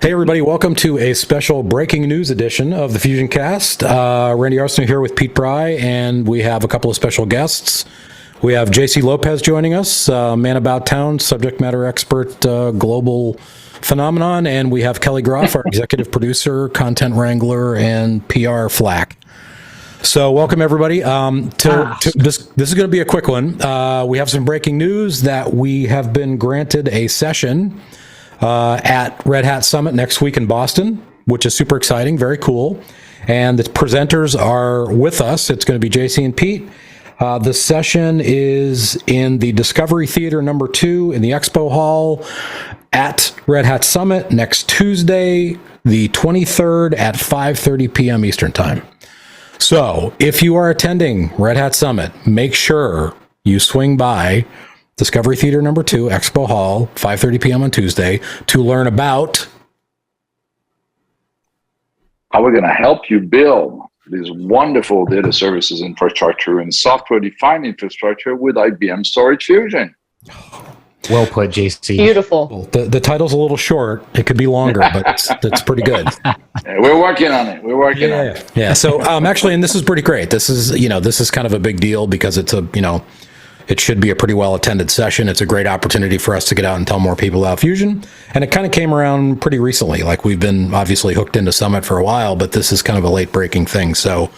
Hey everybody, welcome to a special breaking news edition of the Fusion Cast. Randy Arsenault here with Pete Brey, and we have a couple of special guests. We have JC Lopez joining us, man about town, subject matter expert, global phenomenon, and we have Kelly Groff, our executive producer, content wrangler, and PR flack. So welcome everybody. This is going to be a quick one. We have some breaking news that we have been granted a session at Red Hat Summit next week in Boston, which is super exciting, very cool. And the presenters are with us. It's going to be JC and Pete. The session is in the Discovery Theater number 2 in the Expo Hall at Red Hat Summit next Tuesday, the 23rd at 5:30 p.m. Eastern Time. So if you are attending Red Hat Summit, make sure you swing by Discovery Theater number 2, Expo Hall, 5:30 p.m. on Tuesday, to learn about how we're going to help you build this wonderful data services infrastructure and software-defined infrastructure with IBM Storage Fusion. Well put, JC. Beautiful. The title's a little short. It could be longer, but it's pretty good. Yeah, we're working on it. We're working on it. Yeah. So actually, and this is pretty great. This is kind of a big deal because it's it should be a pretty well-attended session. It's a great opportunity for us to get out and tell more people about Fusion. And it kind of came around pretty recently. Like, we've been obviously hooked into Summit for a while, but this is kind of a late-breaking thing. So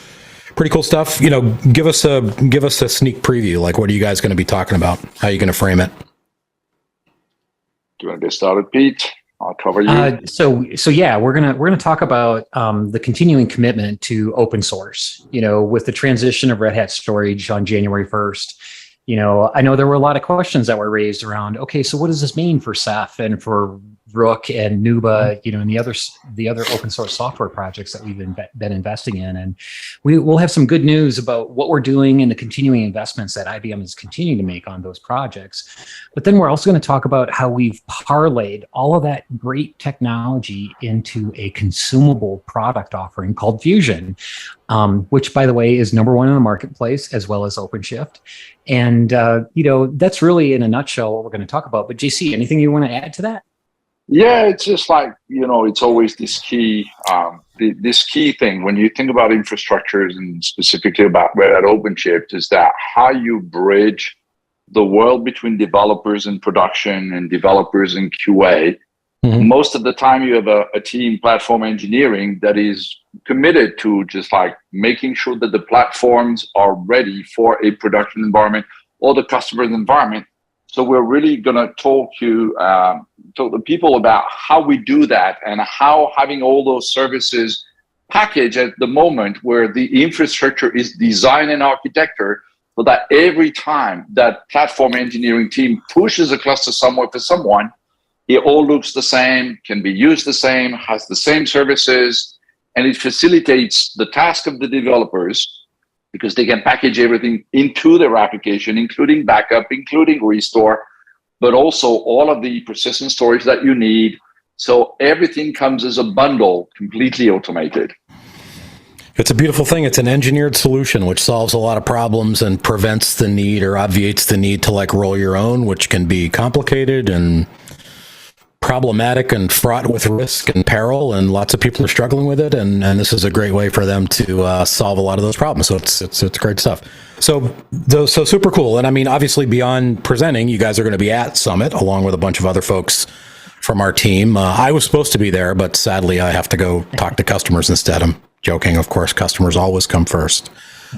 pretty cool stuff. Give us a sneak preview. Like, what are you guys going to be talking about? How are you going to frame it? Do you want to get started, Pete? I'll cover you. So yeah, we're gonna talk about the continuing commitment to open source. With the transition of Red Hat Storage on January 1st. I know there were a lot of questions that were raised around, okay, so what does this mean for Ceph and for Rook and Nuba, and the other open source software projects that we've been investing in. And we'll have some good news about what we're doing and the continuing investments that IBM is continuing to make on those projects. But then we're also going to talk about how we've parlayed all of that great technology into a consumable product offering called Fusion, which, by the way, is #1 in the marketplace, as well as OpenShift. And, that's really in a nutshell what we're going to talk about. But JC, anything you want to add to that? Yeah, it's just like, it's always this key thing when you think about infrastructures and specifically about Red Hat OpenShift is that how you bridge the world between developers and production and developers and QA. Mm-hmm. Most of the time you have a team platform engineering that is committed to just like making sure that the platforms are ready for a production environment or the customer's environment. So we're really going to talk to the people about how we do that and how having all those services packaged at the moment where the infrastructure is designed and architecture so that every time that platform engineering team pushes a cluster somewhere for someone, it all looks the same, can be used the same, has the same services, and it facilitates the task of the developers because they can package everything into their application, including backup, including restore, but also all of the persistent storage that you need. So everything comes as a bundle, completely automated. It's a beautiful thing. It's an engineered solution which solves a lot of problems and prevents the need or obviates the need to like roll your own, which can be complicated and problematic and fraught with risk and peril, and lots of people are struggling with it, and this is a great way for them to solve a lot of those problems. So it's great stuff. So super cool. And I mean, obviously beyond presenting, you guys are going to be at Summit along with a bunch of other folks from our team. I was supposed to be there, but sadly I have to go talk to customers instead. I'm joking, of course. Customers always come first.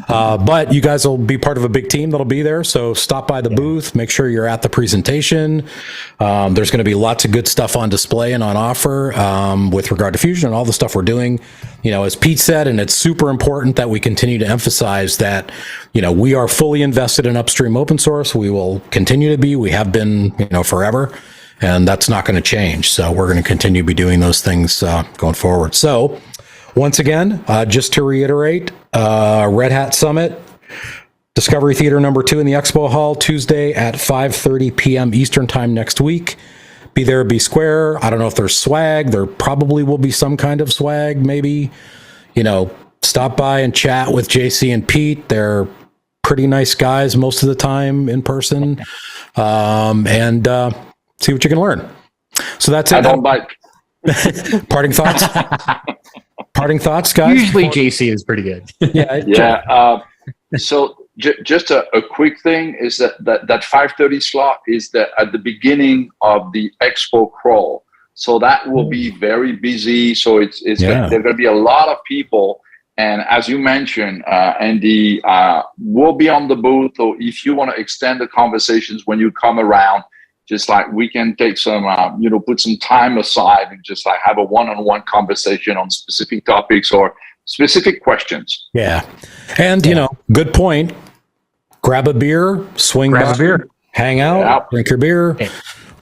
But you guys will be part of a big team that'll be there. So stop by the booth, make sure you're at the presentation. There's going to be lots of good stuff on display and on offer with regard to Fusion and all the stuff we're doing. As Pete said, and it's super important that we continue to emphasize that, we are fully invested in upstream open source. We will continue to be, we have been, forever, and that's not going to change. So we're going to continue to be doing those things going forward. So once again, just to reiterate, Red Hat Summit, Discovery Theater number 2 in the Expo Hall, Tuesday at 5:30 p.m. Eastern Time next week. Be there, be square. I don't know if there's swag. There probably will be some kind of swag, maybe. Stop by and chat with JC and Pete. They're pretty nice guys most of the time in person, and see what you can learn. So that's it. I don't bite. Parting thoughts? Parting thoughts, guys? Usually JC is pretty good. Yeah. So just a quick thing is that 5:30 slot is at the beginning of the Expo crawl. So that will be very busy. So there's going to be a lot of people. And as you mentioned, Andy, we'll be on the booth. So if you want to extend the conversations when you come around, just like we can take some, put some time aside and just like have a one-on-one conversation on specific topics or specific questions. Yeah. And, good point. Grab a beer, swing by, hang out, drink your beer. Hey.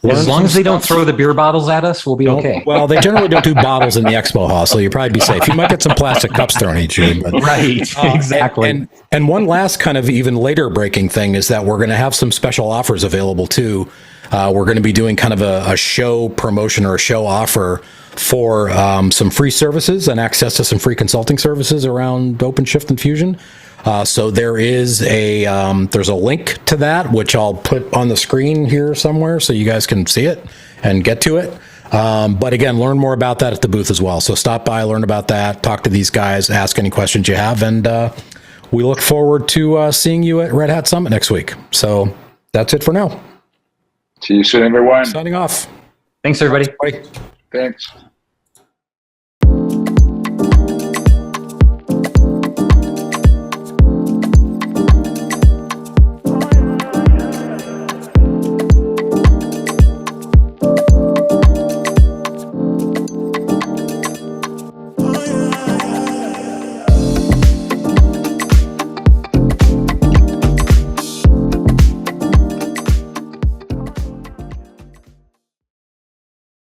As long as they don't throw the beer bottles at us, we'll be okay. Well, they generally don't do bottles in the expo hall, so you'll probably be safe. You might get some plastic cups thrown at you. But, right, exactly. And one last kind of even later breaking thing is that we're going to have some special offers available too. We're going to be doing kind of a show promotion or a show offer for some free services and access to some free consulting services around OpenShift and Fusion. So there is there's a link to that, which I'll put on the screen here somewhere so you guys can see it and get to it. But again, learn more about that at the booth as well. So stop by, learn about that, talk to these guys, ask any questions you have. And we look forward to seeing you at Red Hat Summit next week. So that's it for now. See you soon, everyone. Signing off. Thanks, everybody. Thanks.